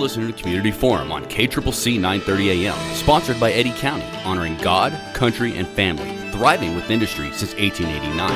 listening to Community Forum on KCCC 930 AM, sponsored by Eddy County, honoring God, country, and family, thriving with industry since 1889.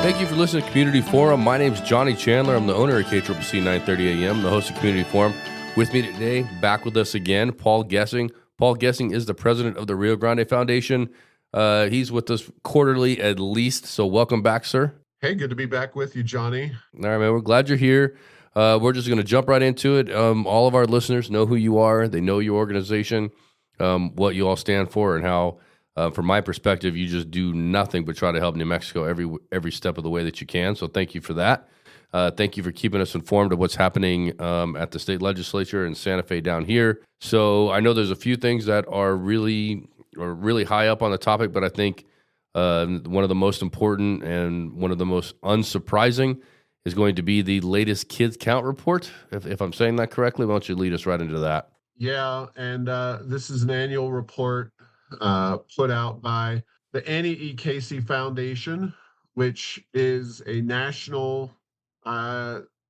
Thank you for listening to Community Forum. My name is Johnny Chandler. I'm the owner of KCCC 930 AM, the host of Community Forum. With me today, back with us again, Paul Gessing. Paul Gessing is the president of the Rio Grande Foundation. He's with us quarterly at least, so welcome back, sir. Hey, good to be back with you, Johnny. All right, man, we're glad you're here. We're just going to jump right into it. All of our listeners know who you are. They know your organization, what you all stand for, and how, from my perspective, you just do nothing but try to help New Mexico every step of the way that you can. So thank you for that. Thank you for keeping us informed of what's happening at the state legislature in Santa Fe down here. So I know there's a few things that are really high up on the topic, but I think one of the most important and one of the most unsurprising is going to be the latest kids count report. If I'm saying that correctly, why don't you lead us right into that? Yeah, and this is an annual report put out by the Annie E. Casey Foundation, which is a national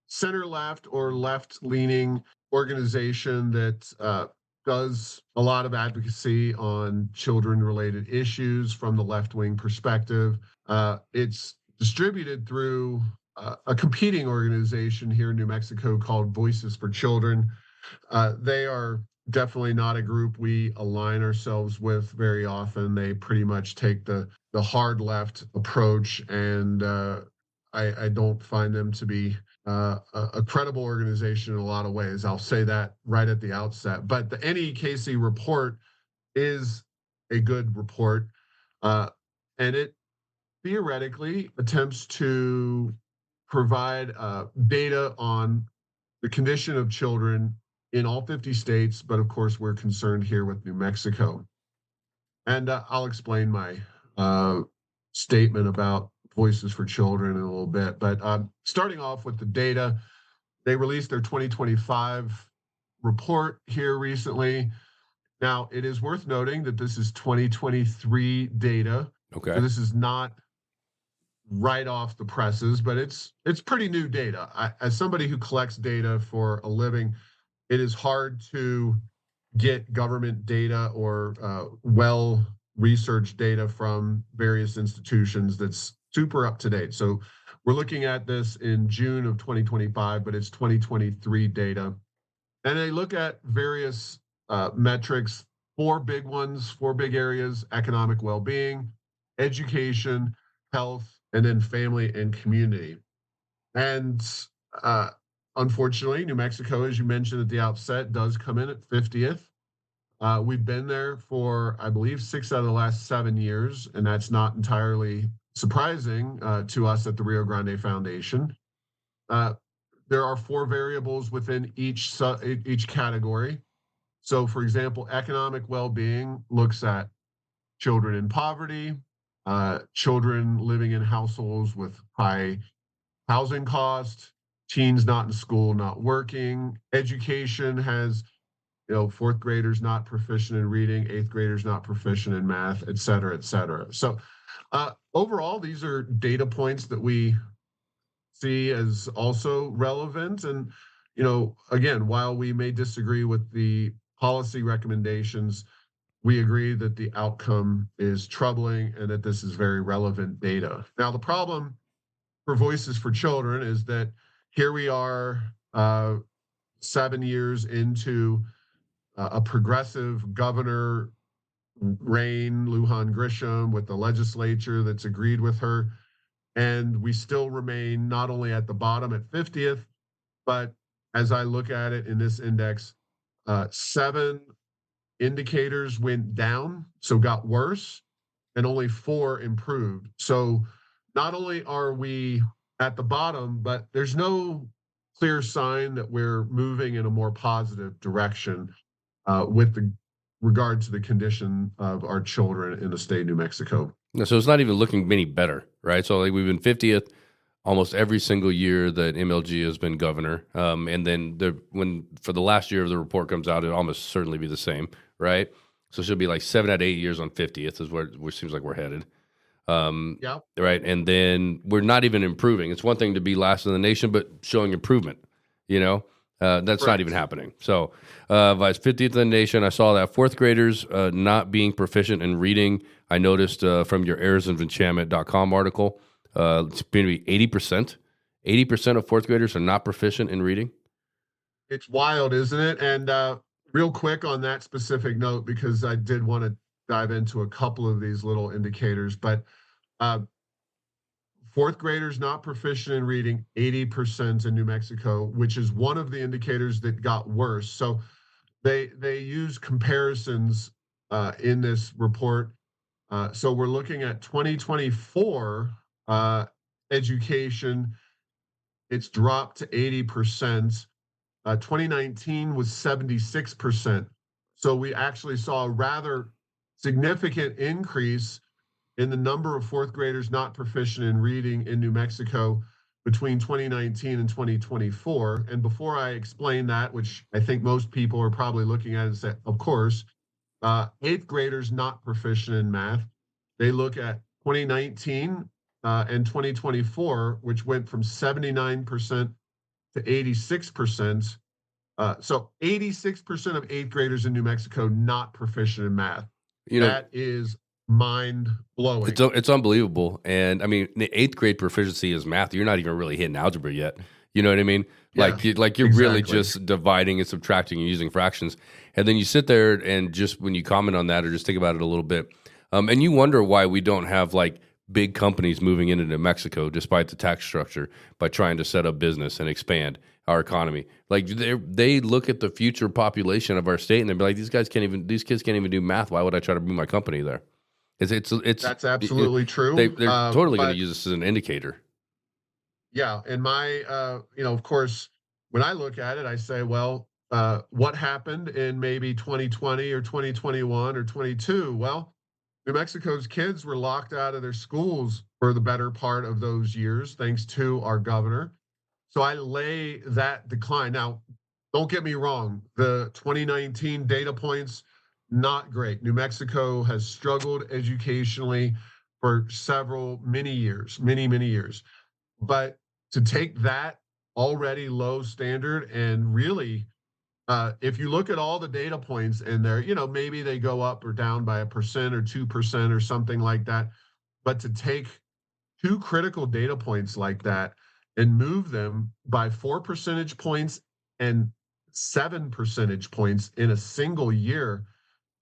center-left or left-leaning organization that does a lot of advocacy on children-related issues from the left-wing perspective. It's distributed through a competing organization here in New Mexico called Voices for Children. They are definitely not a group we align ourselves with very often. They pretty much take the hard left approach, and I don't find them to be a credible organization in a lot of ways. I'll say that right at the outset. But the NEKC report is a good report, and it theoretically attempts to provide data on the condition of children in all 50 states, but of course we're concerned here with New Mexico. And I'll explain my statement about Voices for Children in a little bit. But starting off with the data, they released their 2025 report here recently. Now, it is worth noting that this is 2023 data. Okay. So this is not right off the presses, but it's pretty new data. As somebody who collects data for a living, it is hard to get government data or well-researched data from various institutions that's super up to date. So we're looking at this in June of 2025, but it's 2023 data. And they look at various metrics, four big areas: economic well-being, education, health, and then family and community. And unfortunately, New Mexico, as you mentioned at the outset, does come in at 50th. We've been there for, I believe, 6 out of the last 7 years, and that's not entirely surprising to us at the Rio Grande Foundation. There are 4 variables within each category. So, for example, economic well-being looks at children in poverty, children living in households with high housing costs, teens not in school, not working. Education has, 4th graders not proficient in reading, 8th graders not proficient in math, et cetera, et cetera. So overall, these are data points that we see as also relevant. And, again, while we may disagree with the policy recommendations, we agree that the outcome is troubling and that this is very relevant data. Now, the problem for Voices for Children is that here we are 7 years into a progressive governor reign, Lujan Grisham, with the legislature that's agreed with her. And we still remain not only at the bottom at 50th, but as I look at it in this index, 7 indicators went down, so got worse, and only 4 improved. So not only are we at the bottom, but there's no clear sign that we're moving in a more positive direction with regard to the condition of our children in the state of New Mexico. So it's not even looking any better, right? So like we've been 50th almost every single year that MLG has been governor. And then when for the last year of the report comes out, it'll almost certainly be the same, right? So it should be like 7 out of 8 years on 50th is where it seems like we're headed. Yeah. Right. And then we're not even improving. It's one thing to be last in the nation, but showing improvement, That's not Correct. even happening. So, Vice 50th in the nation. I saw that fourth graders not being proficient in reading. I noticed from your heirsofenchantment.com article, it's going to be 80%. 80% of fourth graders are not proficient in reading. It's wild, isn't it? And real quick on that specific note, because I did want to dive into a couple of these little indicators, but uh, fourth graders not proficient in reading, 80% in New Mexico, which is one of the indicators that got worse. So they use comparisons in this report. So we're looking at 2024 education. It's dropped to 80%. 2019 was 76%. So we actually saw a rather significant increase in the number of fourth graders not proficient in reading in New Mexico between 2019 and 2024. And before I explain that, which I think most people are probably looking at, is that, of course, eighth graders not proficient in math. They look at 2019 and 2024, which went from 79% to 86%. So 86% of eighth graders in New Mexico not proficient in math. You know, That is mind blowing. it's unbelievable. And I mean, the eighth grade proficiency is math. You're not even really hitting algebra yet. You know what I mean? Yeah, Like you're really exactly. just dividing and subtracting and using fractions. And then you sit there and just when you comment on that or just think about it a little bit, and you wonder why we don't have like big companies moving into New Mexico despite the tax structure by trying to set up business and expand our economy. Like they look at the future population of our state and they're like, these kids can't even do math. Why would I try to bring my company there? It's That's absolutely true. they're totally going But to use this as an indicator. yeah, and my, of course, when I look at it, I say, well, what happened in maybe 2020 or 2021 or 22? Well, New Mexico's kids were locked out of their schools for the better part of those years, thanks to our governor. So I lay that decline. Now, don't get me wrong, the 2019 data points, not great. New Mexico has struggled educationally for many years, many years. But to take that already low standard and really, if you look at all the data points in there, maybe they go up or down by 1% or 2% or something like that. But to take two critical data points like that and move them by 4 percentage points and 7 percentage points in a single year,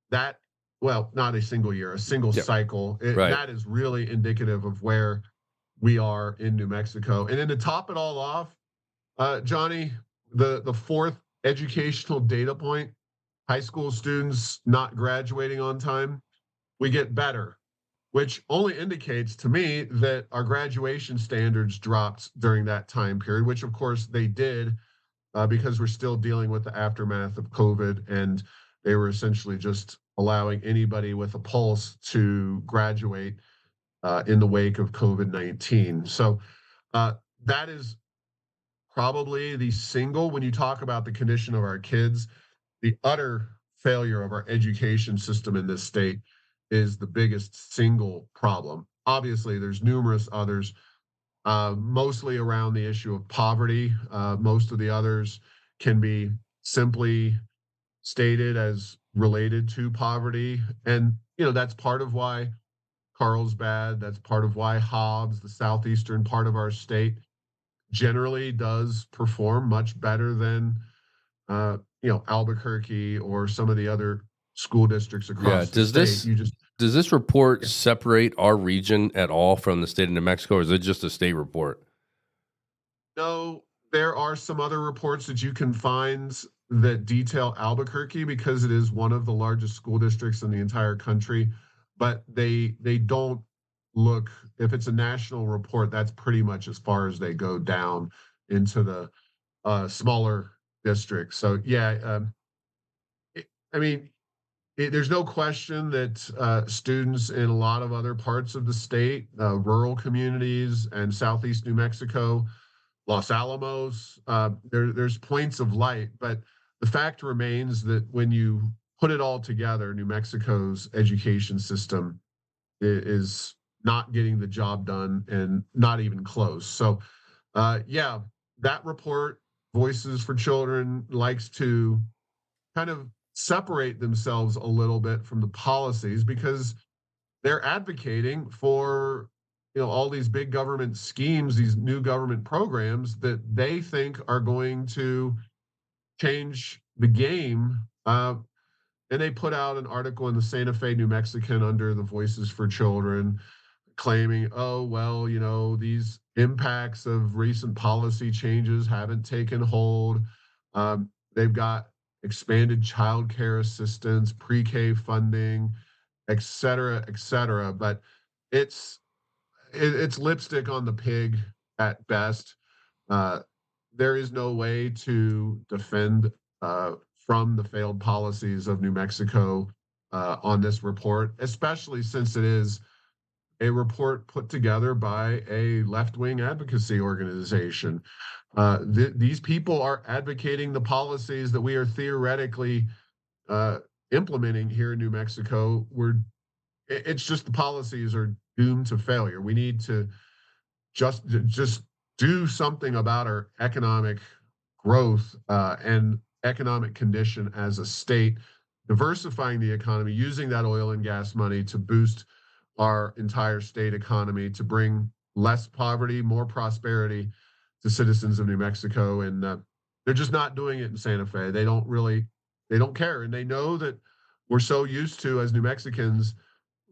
that, well, not a single year, a single Yep. cycle, Right. that is really indicative of where we are in New Mexico. And then to top it all off, Johnny, the fourth educational data point, high school students not graduating on time, we get better, which only indicates to me that our graduation standards dropped during that time period, which of course they did because we're still dealing with the aftermath of COVID, and they were essentially just allowing anybody with a pulse to graduate in the wake of COVID-19. So that is probably the single, when you talk about the condition of our kids, the utter failure of our education system in this state is the biggest single problem. Obviously, there's numerous others, mostly around the issue of poverty. Most of the others can be simply stated as related to poverty. And, that's part of why Carlsbad, that's part of why Hobbs, the southeastern part of our state, generally does perform much better than Albuquerque or some of the other school districts across the state. Does this report separate our region at all from the state of New Mexico, or is it just a state report? No, there are some other reports that you can find that detail Albuquerque because it is one of the largest school districts in the entire country, but they don't look, if it's a national report, that's pretty much as far as they go down into the smaller districts. So yeah, I mean, there's no question that students in a lot of other parts of the state, rural communities and southeast New Mexico, Los Alamos, there's points of light, but the fact remains that when you put it all together, New Mexico's education system is not getting the job done and not even close. So, yeah, that report Voices for Children likes to kind of separate themselves a little bit from the policies because they're advocating for all these big government schemes, these new government programs that they think are going to change the game. And they put out an article in the Santa Fe New Mexican under the Voices for Children claiming, oh, well, these impacts of recent policy changes haven't taken hold. They've got expanded child care assistance, pre-K funding, et cetera, et cetera. But it's it's lipstick on the pig at best. Uh, there is no way to defend from the failed policies of New Mexico on this report, especially since it is a report put together by a left-wing advocacy organization. These people are advocating the policies that we are theoretically uh, implementing here in New Mexico. It's just the policies are doomed to failure. We need to just do something about our economic growth and economic condition as a state, diversifying the economy, using that oil and gas money to boost our entire state economy, to bring less poverty, more prosperity to citizens of New Mexico. And they're just not doing it in Santa Fe. They don't care. And they know that we're so used to, as New Mexicans,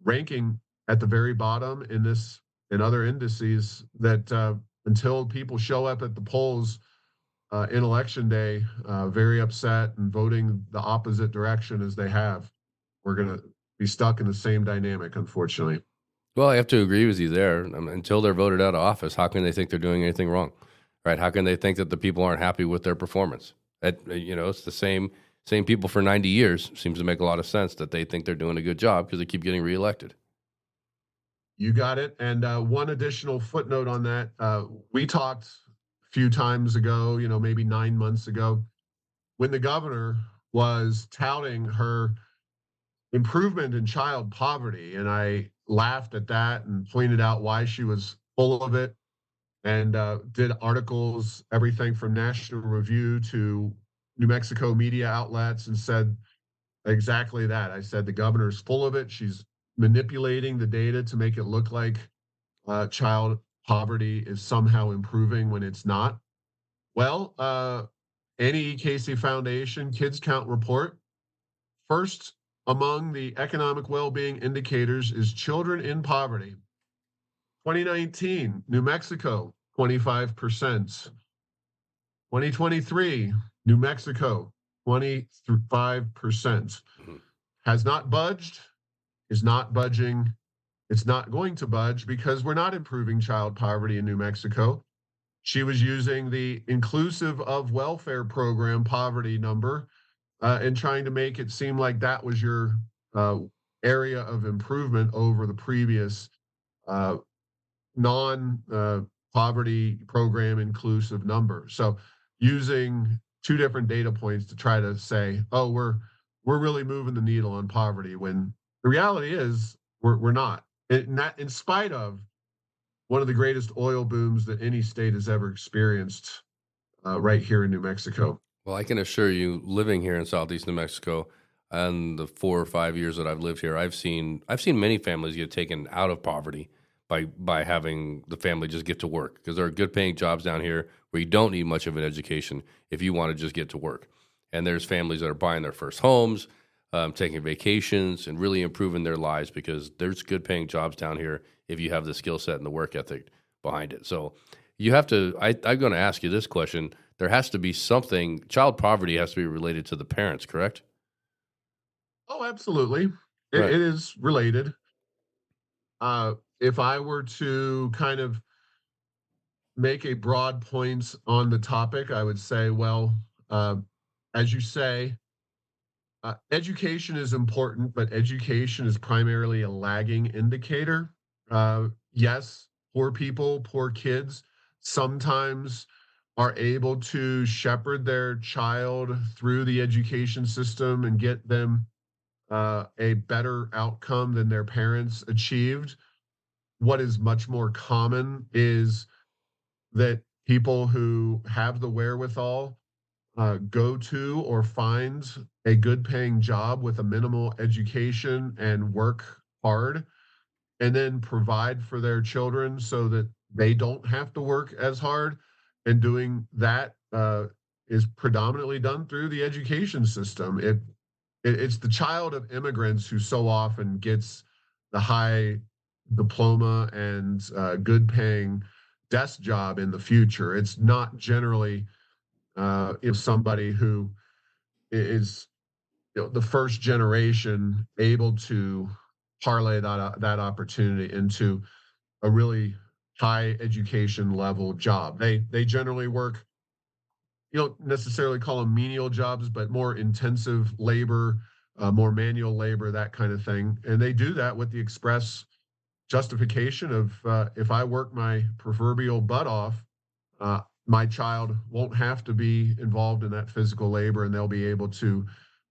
ranking at the very bottom in other indices that until people show up at the polls in election day, very upset and voting the opposite direction as they have, we're going to be stuck in the same dynamic, unfortunately. Well, I have to agree with you there. Until they're voted out of office, how can they think they're doing anything wrong, right? How can they think that the people aren't happy with their performance? It's the same people for 90 years. Seems to make a lot of sense that they think they're doing a good job because they keep getting reelected. You got it. And one additional footnote on that, we talked a few times ago, maybe 9 months ago, when the governor was touting her improvement in child poverty. And I laughed at that and pointed out why she was full of it, and did articles, everything from National Review to New Mexico media outlets, and said exactly that. I said the governor's full of it. She's manipulating the data to make it look like child poverty is somehow improving when it's not. Well, NEKC Foundation Kids Count Report, first among the economic well-being indicators is children in poverty. 2019, New Mexico, 25%. 2023, New Mexico, 25%. Has not budged, is not budging. It's not going to budge because we're not improving child poverty in New Mexico. She was using the inclusive of welfare program poverty number and trying to make it seem like that was your area of improvement over the previous non-poverty program inclusive number. So using two different data points to try to say, oh, we're really moving the needle on poverty, when the reality is we're not. And that, in spite of one of the greatest oil booms that any state has ever experienced right here in New Mexico. Well, I can assure you, living here in Southeast New Mexico, and the 4 or 5 years that I've lived here, I've seen many families get taken out of poverty by having the family just get to work, because there are good paying jobs down here where you don't need much of an education if you want to just get to work. And there's families that are buying their first homes, taking vacations, and really improving their lives because there's good paying jobs down here if you have the skill set and the work ethic behind it. So you have to, I'm going to ask you this question. There has to be something, child poverty has to be related to the parents, correct? Oh, absolutely. Right. It is related. If I were to kind of make a broad points on the topic, I would say, well, as you say, education is important, but education is primarily a lagging indicator. Yes, poor people, poor kids sometimes are able to shepherd their child through the education system and get them a better outcome than their parents achieved. What is much more common is that people who have the wherewithal go to or find a good paying job with a minimal education and work hard and then provide for their children so that they don't have to work as hard. And doing that is predominantly done through the education system. It's the child of immigrants who so often gets the high diploma and good paying desk job in the future. It's not generally if somebody who is the first generation able to parlay that opportunity into a really high education level job. They generally work, you don't necessarily call them menial jobs, but more intensive labor, more manual labor, that kind of thing. And they do that with the express justification of if I work my proverbial butt off, my child won't have to be involved in that physical labor, and they'll be able to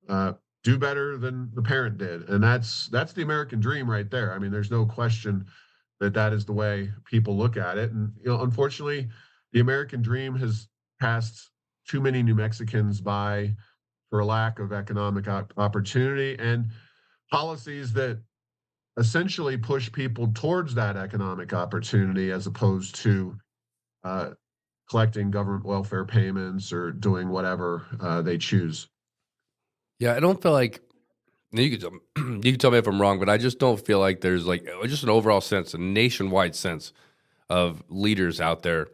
uh, do better than the parent did. And that's the American dream right there. I mean, there's no question that that is the way people look at it. And unfortunately, the American dream has passed too many New Mexicans by for a lack of economic opportunity and policies that essentially push people towards that economic opportunity as opposed to uh, collecting government welfare payments or doing whatever they choose. Yeah, I don't feel like you can tell, you can tell me if I'm wrong, but I just don't feel like there's like just an overall sense, a nationwide sense of leaders out there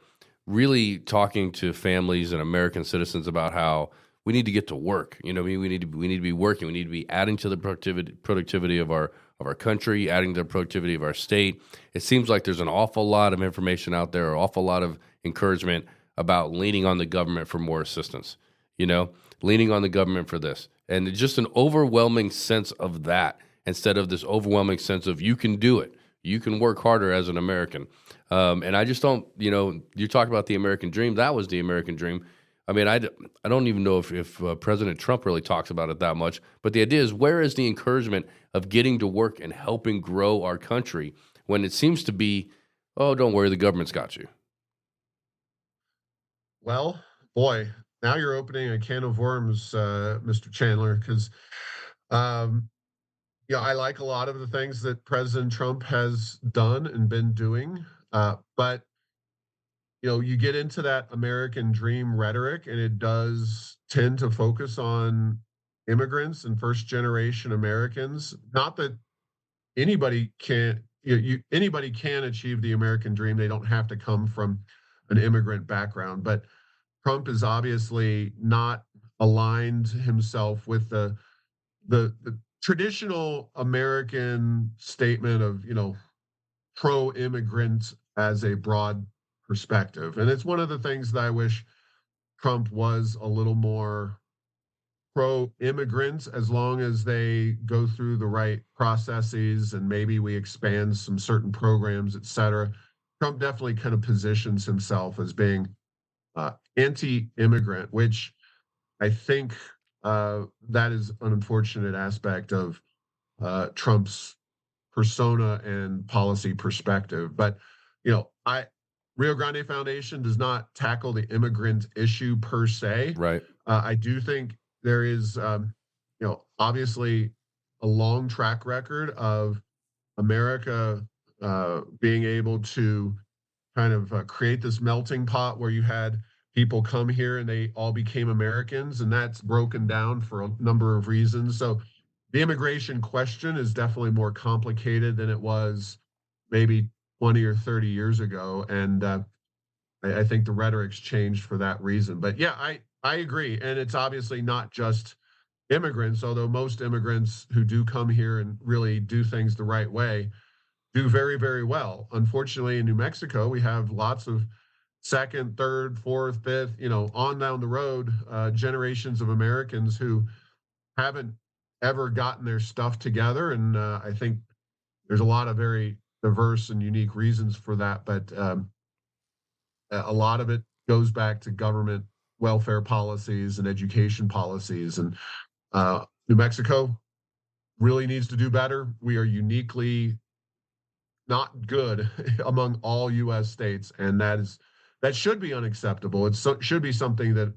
really talking to families and American citizens about how we need to get to work. You know, what I mean, we need to be working. We need to be adding to the productivity of our country, adding to the productivity of our state. It seems like there's an awful lot of information out there, an awful lot of encouragement about leaning on the government for more assistance. You know, leaning on the government for this, and just an overwhelming sense of that instead of this overwhelming sense of you can do it. You can work harder as an American. And I just don't, you talk about the American dream. That was the American dream. I mean, I don't even know if President Trump really talks about it that much. But the idea is, where is the encouragement of getting to work and helping grow our country when it seems to be, oh, don't worry, the government's got you. Well, boy, now you're opening a can of worms, Mr. Chandler, because um, I like a lot of the things that President Trump has done and been doing, but you get into that American dream rhetoric, and it does tend to focus on immigrants and first generation Americans. Not that anybody can't, anybody can achieve the American dream. They don't have to come from an immigrant background, but Trump is obviously not aligned himself with the traditional American statement of pro-immigrant as a broad perspective. And it's one of the things that I wish Trump was a little more pro-immigrant, as long as they go through the right processes and maybe we expand some certain programs, et cetera. Trump definitely kind of positions himself as being anti-immigrant, which I think that is an unfortunate aspect of Trump's persona and policy perspective. But I Rio Grande Foundation does not tackle the immigrant issue per se. Right. I do think there is, obviously a long track record of America being able to kind of create this melting pot where you had people come here and they all became Americans, and that's broken down for a number of reasons. So the immigration question is definitely more complicated than it was maybe 20 or 30 years ago. And I think the rhetoric's changed for that reason. But yeah, I agree. And it's obviously not just immigrants, although most immigrants who do come here and really do things the right way do very, very well. Unfortunately, in New Mexico, we have lots of second, third, fourth, fifth, on down the road, generations of Americans who haven't ever gotten their stuff together. And I think there's a lot of very diverse and unique reasons for that. But a lot of it goes back to government welfare policies and education policies. And New Mexico really needs to do better. We are uniquely not good among all U.S. states, and that should be unacceptable. Should be something that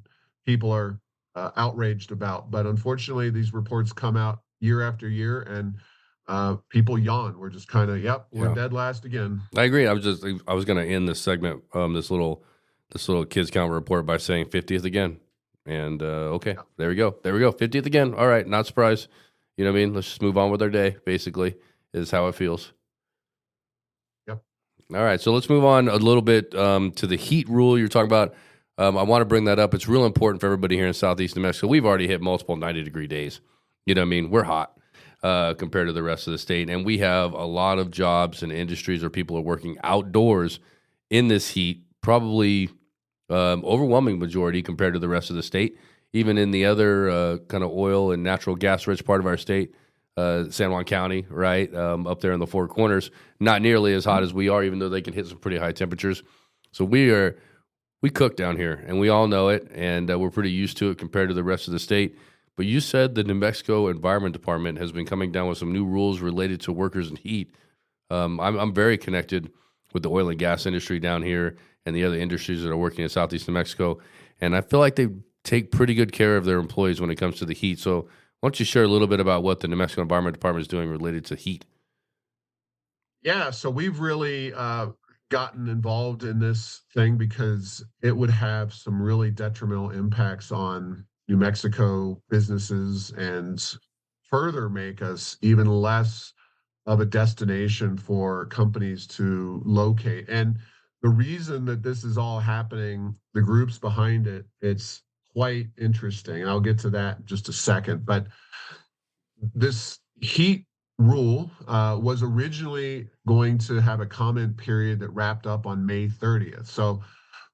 people are outraged about. But unfortunately, these reports come out year after year, and people yawn. We're just kind of, yep, we're dead last again. I agree. I was going to end this segment, this little kids count report by saying 50th again. And okay, there we go. 50th again. All right, not surprised. You know what I mean? Let's just move on with our day, basically, is how it feels. Yep. All right, so let's move on a little bit to the heat rule you're talking about. I want to bring that up. It's real important for everybody here in Southeast New Mexico. We've already hit multiple 90-degree days. You know what I mean? We're hot compared to the rest of the state. And we have a lot of jobs and industries where people are working outdoors in this heat, probably overwhelming majority compared to the rest of the state. Even in the other kind of oil and natural gas-rich part of our state, San Juan County, right, up there in the Four Corners, not nearly as hot as we are, even though they can hit some pretty high temperatures. So we cook down here, and we all know it, and we're pretty used to it compared to the rest of the state. But you said the New Mexico Environment Department has been coming down with some new rules related to workers in heat. I'm very connected with the oil and gas industry down here and the other industries that are working in Southeast New Mexico, and I feel like they take pretty good care of their employees when it comes to the heat. So why don't you share a little bit about what the New Mexico Environment Department is doing related to heat? Yeah, so we've really gotten involved in this thing because it would have some really detrimental impacts on New Mexico businesses and further make us even less of a destination for companies to locate. And the reason that this is all happening, the groups behind it, it's quite interesting. And I'll get to that in just a second. But this heat rule was originally going to have a comment period that wrapped up on May 30th. So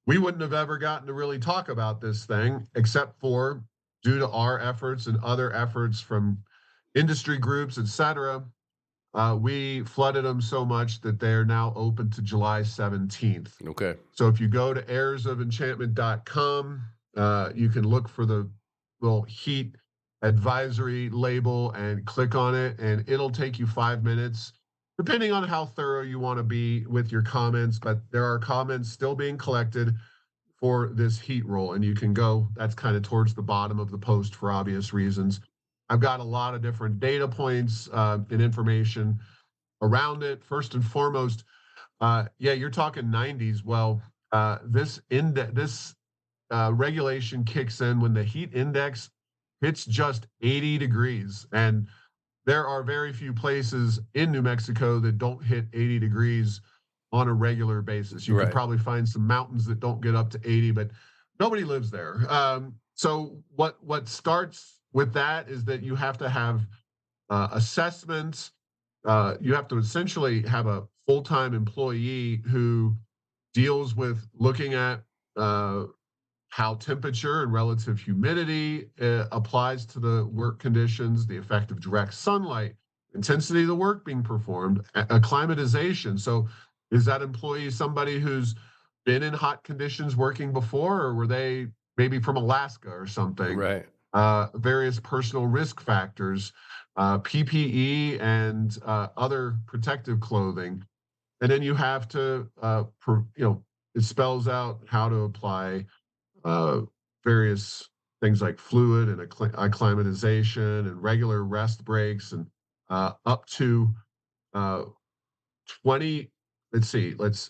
we wouldn't have ever gotten to really talk about this thing except for due to our efforts and other efforts from industry groups, et cetera. We flooded them so much that they are now open to July 17th. Okay. So if you go to airsoфenchantment.com, you can look for the little heat advisory label and click on it, and it'll take you 5 minutes, depending on how thorough you want to be with your comments. But there are comments still being collected for this heat roll, and you can go, that's kind of towards the bottom of the post for obvious reasons. I've got a lot of different data points and information around it. First and foremost, you're talking 90s. Well, this regulation kicks in when the heat index hits just 80 degrees. And there are very few places in New Mexico that don't hit 80 degrees on a regular basis. You could probably find some mountains that don't get up to 80, but nobody lives there. So what starts with that is that you have to have assessments. You have to essentially have a full-time employee who deals with looking at how temperature and relative humidity applies to the work conditions, the effect of direct sunlight, intensity of the work being performed, acclimatization. So is that employee somebody who's been in hot conditions working before, or were they maybe from Alaska or something? Right. Various personal risk factors, PPE and other protective clothing. And then you have to, it spells out how to apply various things like fluid and acclimatization and regular rest breaks and up to 20.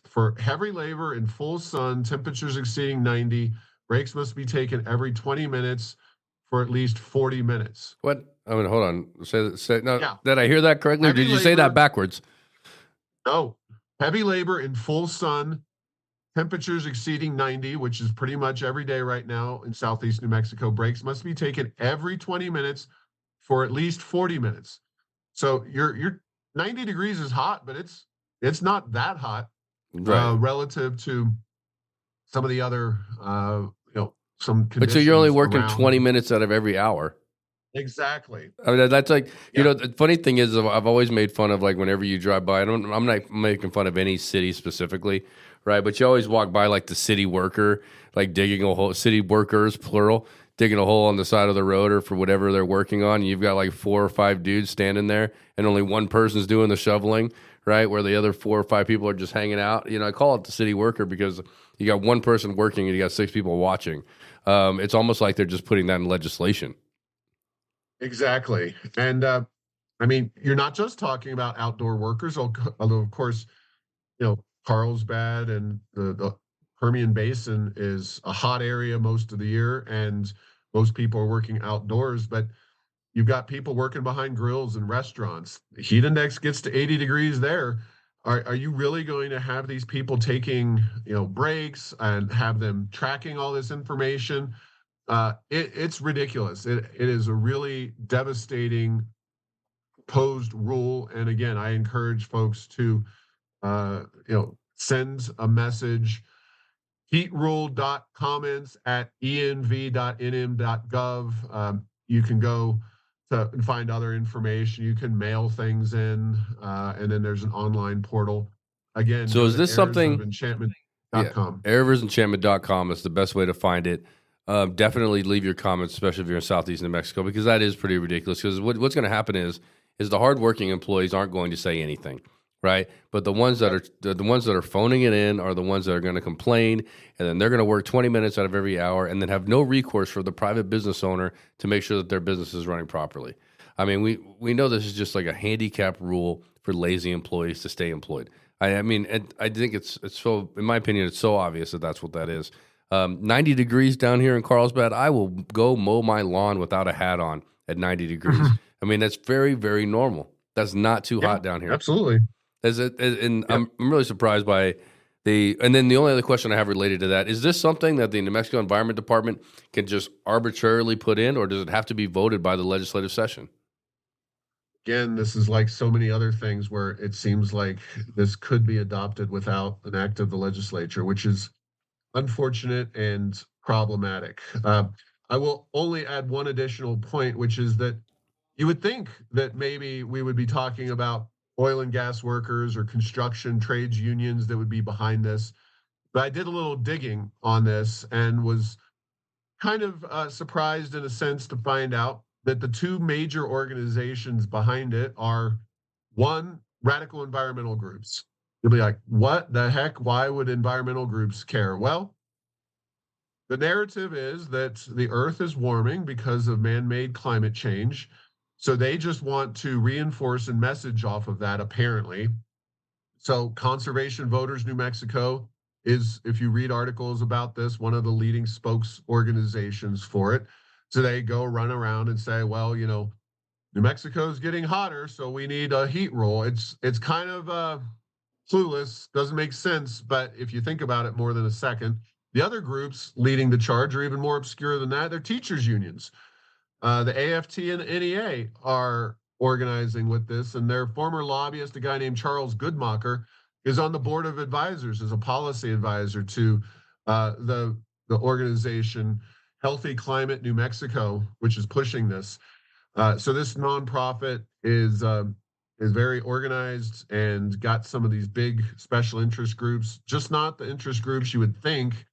For heavy labor in full sun, temperatures exceeding 90, breaks must be taken every 20 minutes for at least 40 minutes. What? I mean, hold on. Did I hear that correctly? Or did you say that backwards? No. Heavy labor in full sun, temperatures exceeding 90, which is pretty much every day right now in Southeast New Mexico. Breaks must be taken every 20 minutes for at least 40 minutes. So your 90 degrees is hot, but it's not that hot relative to some of the other some conditions. But so you're only working 20 minutes out of every hour. Exactly. I mean, that's like, the funny thing is, I've always made fun of, like, whenever you drive by, I'm not making fun of any city specifically, right? But you always walk by, like, the city worker, like digging a hole, city workers, plural, digging a hole on the side of the road or for whatever they're working on. You've got like 4 or 5 dudes standing there and only one person's doing the shoveling, right? Where the other 4 or 5 people are just hanging out. I call it the city worker because you got one person working and you got 6 people watching. It's almost like they're just putting that in legislation. Exactly. And I mean, you're not just talking about outdoor workers, although of course, Carlsbad and the Permian Basin is a hot area most of the year, and most people are working outdoors. But you've got people working behind grills and restaurants. The heat index gets to 80 degrees there. Are you really going to have these people taking, breaks and have them tracking all this information? It's ridiculous. It is a really devastating proposed rule. And again, I encourage folks to, send a message. heatrule.comments@env.nm.gov. You can go and find other information. You can mail things in, and then there's an online portal. Again, So is this something? enchantment.com. Errorsenchantment.com is the best way to find it. Definitely leave your comments, especially if you're in Southeast New Mexico, because that is pretty ridiculous. Because what's going to happen is the hardworking employees aren't going to say anything, right? But the ones that are phoning it in are the ones that are going to complain, and then they're going to work 20 minutes out of every hour, and then have no recourse for the private business owner to make sure that their business is running properly. I mean, we know this is just like a handicap rule for lazy employees to stay employed. I mean, I think it's so, in my opinion, it's so obvious that that's what that is. 90 degrees down here in Carlsbad, I will go mow my lawn without a hat on at 90 degrees. I mean, that's very, very normal. That's not too hot down here. Absolutely. I'm really surprised by and then the only other question I have related to that, is this something that the New Mexico Environment Department can just arbitrarily put in, or does it have to be voted by the legislative session? Again, this is like so many other things where it seems like this could be adopted without an act of the legislature, which is unfortunate and problematic. I will only add one additional point, which is that you would think that maybe we would be talking about oil and gas workers or construction trades unions that would be behind this. But I did a little digging on this and was kind of surprised in a sense to find out that the 2 major organizations behind it are, one, radical environmental groups. You'll be like, what the heck? Why would environmental groups care? Well, the narrative is that the earth is warming because of man-made climate change. So they just want to reinforce and message off of that, apparently. So Conservation Voters New Mexico is, if you read articles about this, one of the leading spokes organizations for it. So they go run around and say, well, New Mexico is getting hotter, so we need a heat rule. It's kind of clueless, doesn't make sense, but if you think about it more than a second, the other groups leading the charge are even more obscure than that. They're teachers' unions. The AFT and NEA are organizing with this, and their former lobbyist, a guy named Charles Goodmacher, is on the board of advisors as a policy advisor to the organization Healthy Climate New Mexico, which is pushing this. So this nonprofit is very organized and got some of these big special interest groups, just not the interest groups you would think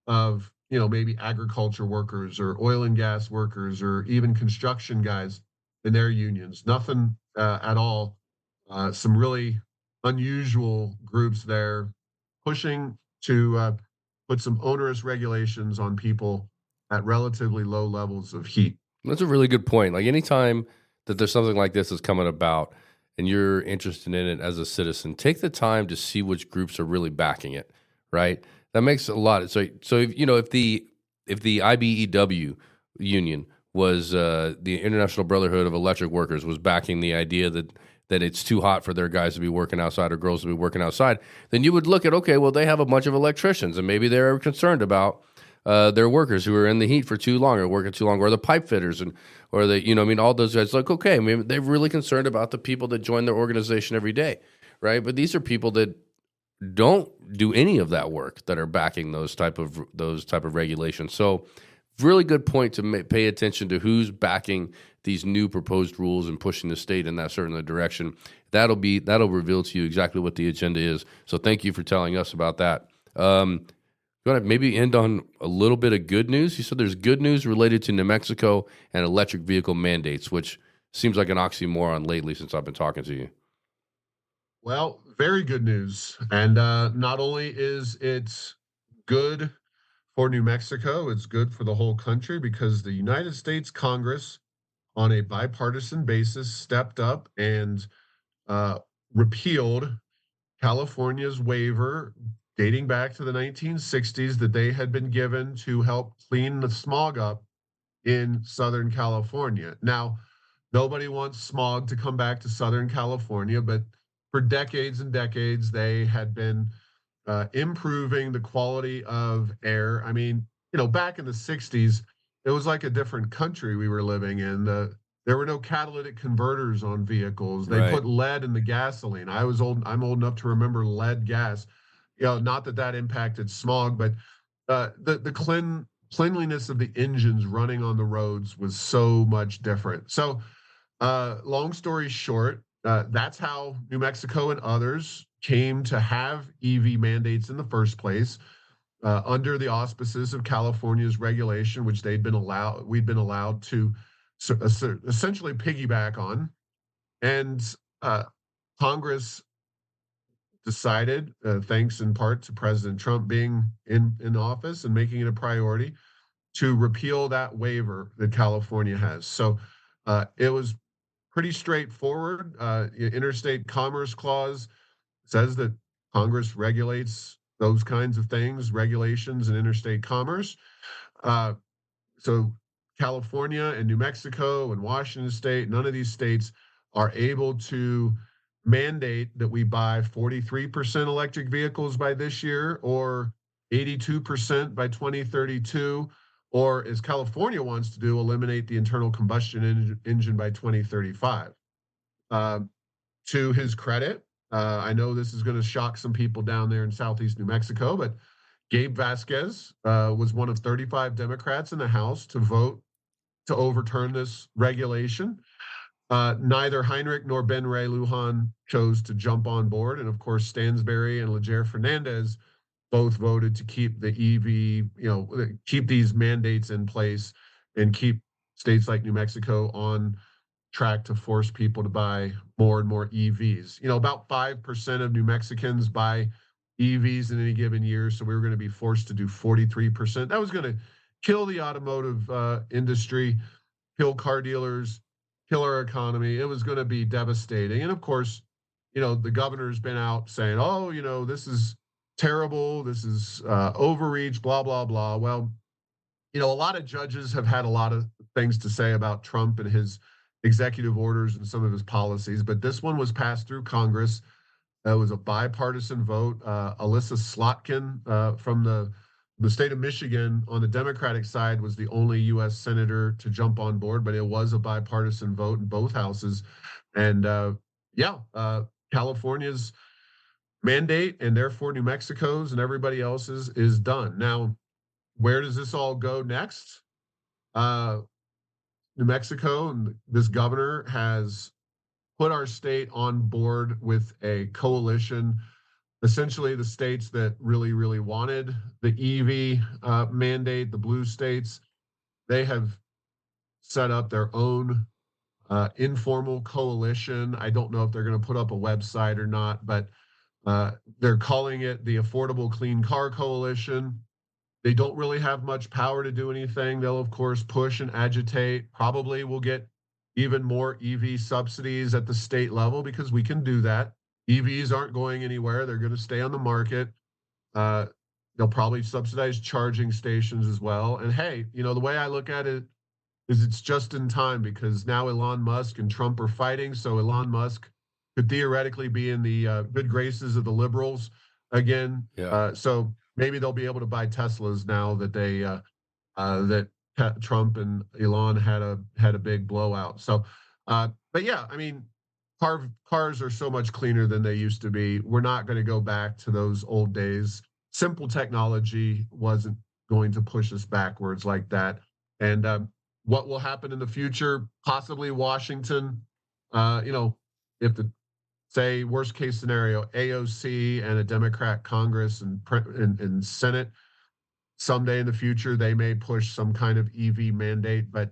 of, maybe agriculture workers or oil and gas workers or even construction guys in their unions. Nothing at all. Some really unusual groups there pushing to put some onerous regulations on people at relatively low levels of heat. That's a really good point. Like, anytime that there's something like this that's coming about and you're interested in it as a citizen, take the time to see which groups are really backing it, right? That makes a lot of, so if the IBEW union was the International Brotherhood of Electric Workers was backing the idea that it's too hot for their guys to be working outside or girls to be working outside, then you would look at, okay, well, they have a bunch of electricians and maybe they're concerned about their workers who are in the heat for too long or working too long, or the pipe fitters or all those guys. Like, okay, maybe they're really concerned about the people that join their organization every day, right? But these are people that don't do any of that work that are backing those type of regulations. So, really good point to pay attention to who's backing these new proposed rules and pushing the state in that certain direction. That'll reveal to you exactly what the agenda is. So, thank you for telling us about that. You want to maybe end on a little bit of good news? You said there's good news related to New Mexico and electric vehicle mandates, which seems like an oxymoron lately since I've been talking to you. Well, very good news. And not only is it good for New Mexico, it's good for the whole country because the United States Congress, on a bipartisan basis, stepped up and uh, repealed California's waiver dating back to the 1960s that they had been given to help clean the smog up in Southern California. Now, nobody wants smog to come back to Southern California, but for decades and decades, they had been improving the quality of air. I mean, back in the 60s, it was like a different country we were living in. There were no catalytic converters on vehicles. They Right. put lead in the gasoline. I'm old enough to remember lead gas. Not that that impacted smog, but the cleanliness of the engines running on the roads was so much different. So, long story short, that's how New Mexico and others came to have EV mandates in the first place, under the auspices of California's regulation, which we'd been allowed to essentially piggyback on. And uh, Congress decided, thanks in part to President Trump being in office and making it a priority, to repeal that waiver that California has. So it was pretty straightforward. Interstate Commerce Clause says that Congress regulates those kinds of things, regulations and interstate commerce. Uh, so California and New Mexico and Washington State, none of these states are able to mandate that we buy 43% electric vehicles by this year or 82% by 2032, or as California wants to do, eliminate the internal combustion engine by 2035. Uh, to his credit, I know this is going to shock some people down there in southeast New Mexico, but Gabe Vasquez was one of 35 Democrats in the House to vote to overturn this regulation. Neither Heinrich nor Ben Ray Lujan chose to jump on board. And of course, Stansbury and Leger Fernandez both voted to keep the EV, keep these mandates in place and keep states like New Mexico on track to force people to buy more and more EVs. About 5% of New Mexicans buy EVs in any given year. So we were going to be forced to do 43%. That was going to kill the automotive industry, kill car dealers, kill our economy. It was going to be devastating. And of course, the governor's been out saying, oh, this is terrible. This is overreach, blah, blah, blah. Well, a lot of judges have had a lot of things to say about Trump and his executive orders and some of his policies, but this one was passed through Congress. It was a bipartisan vote. Alyssa Slotkin from the state of Michigan on the Democratic side was the only U.S. senator to jump on board, but it was a bipartisan vote in both houses. And California's mandate and therefore New Mexico's and everybody else's is done. Now, where does this all go next? New Mexico and this governor has put our state on board with a coalition, essentially the states that really, really wanted the EV mandate, the blue states. They have set up their own informal coalition. I don't know if they're going to put up a website or not, but they're calling it the Affordable Clean Car Coalition. They don't really have much power to do anything. They'll, of course, push and agitate. Probably will get even more EV subsidies at the state level because we can do that. EVs aren't going anywhere. They're going to stay on the market. Uh, they'll probably subsidize charging stations as well. And hey, the way I look at it is it's just in time because now Elon Musk and Trump are fighting. So Elon Musk could theoretically be in the good graces of the liberals again. Yeah. So maybe they'll be able to buy Teslas now that Trump and Elon had a big blowout. So, but yeah, I mean, cars are so much cleaner than they used to be. We're not going to go back to those old days. Simple technology wasn't going to push us backwards like that. And what will happen in the future? Possibly Washington. If the say worst case scenario, AOC and a Democrat Congress and Senate someday in the future, they may push some kind of EV mandate, but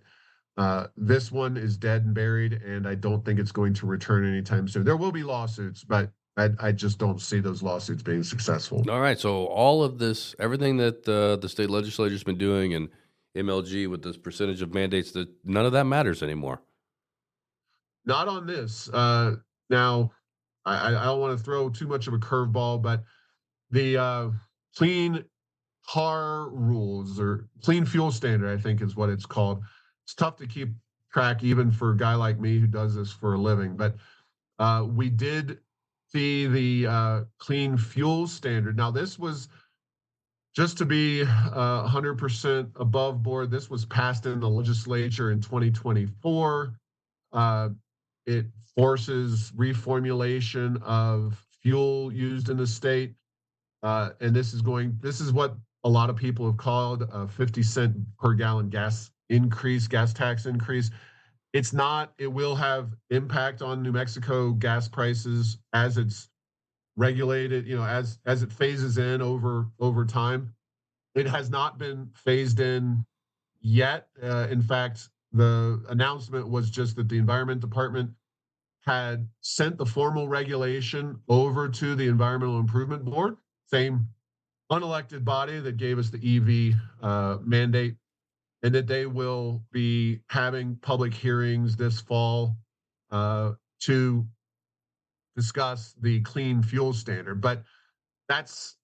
this one is dead and buried, and I don't think it's going to return anytime soon. There will be lawsuits, but I just don't see those lawsuits being successful. All right. So all of this, everything that the state legislature's been doing and MLG with this percentage of mandates, that none of that matters anymore. Not on this. Now, I don't want to throw too much of a curveball, but the clean car rules or clean fuel standard, I think is what it's called. It's tough to keep track even for a guy like me who does this for a living, but we did see the clean fuel standard. Now, this was just to be 100% above board. This was passed in the legislature in 2024. It forces reformulation of fuel used in the state. And this is what a lot of people have called a 50-cent per gallon gas tax increase. It's not, it will have impact on New Mexico gas prices as it's regulated, as it phases in over time. It has not been phased in yet. In fact, the announcement was just that the Environment Department had sent the formal regulation over to the Environmental Improvement Board, same unelected body that gave us the EV mandate, and that they will be having public hearings this fall to discuss the clean fuel standard. But that's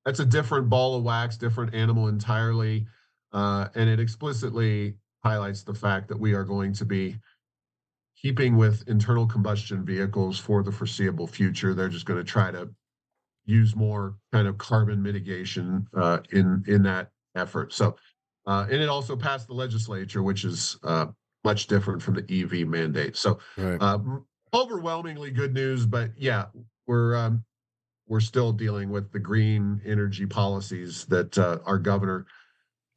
a different ball of wax, different animal entirely, and it explicitly highlights the fact that we are going to be keeping with internal combustion vehicles for the foreseeable future. They're just going to try to use more kind of carbon mitigation in that effort. So, and it also passed the legislature, which is much different from the EV mandate. So, Right. Overwhelmingly good news, but yeah, we're still dealing with the green energy policies that our governor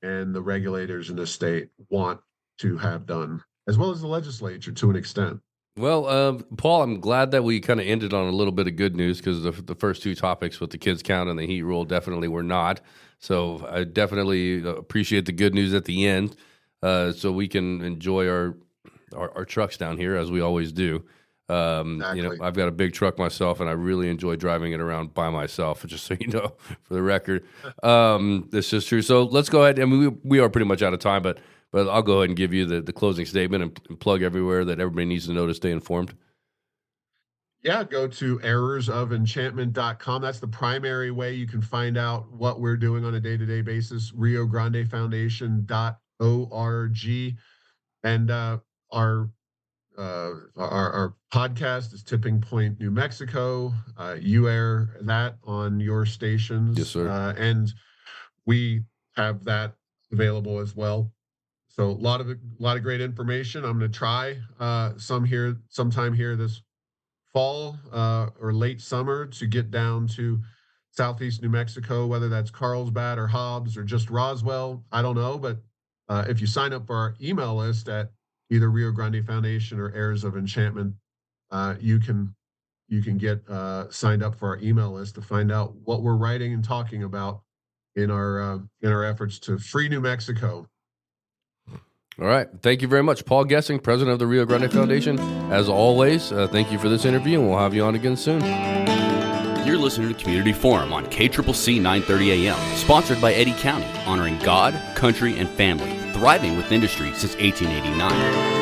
and the regulators in the state want to have done, as well as the legislature to an extent. Well, Paul, I'm glad that we kind of ended on a little bit of good news, because the first two topics with the kids count and the heat rule definitely were not. So I definitely appreciate the good news at the end, so we can enjoy our trucks down here as we always do. Exactly. I've got a big truck myself, and I really enjoy driving it around by myself, just so you know, for the record. This is true. So let's go ahead. I mean, we are pretty much out of time, but I'll go ahead and give you the closing statement and plug everywhere that everybody needs to know to stay informed. Yeah, go to errorsoфenchantment.com. That's the primary way you can find out what we're doing on a day-to-day basis. RioGrandeFoundation.org. And our podcast is Tipping Point, New Mexico. You air that on your stations. Yes, sir. And we have that available as well. So a lot of great information. I'm going to try sometime here this fall or late summer to get down to southeast New Mexico, whether that's Carlsbad or Hobbs or just Roswell. I don't know, but if you sign up for our email list at either Rio Grande Foundation or Heirs of Enchantment, you can get signed up for our email list to find out what we're writing and talking about in our efforts to free New Mexico. All right. Thank you very much. Paul Gessing, president of the Rio Grande Foundation. As always, thank you for this interview, and we'll have you on again soon. You're listening to Community Forum on KCCC 930 AM, sponsored by Eddy County, honoring God, country, and family, thriving with industry since 1889.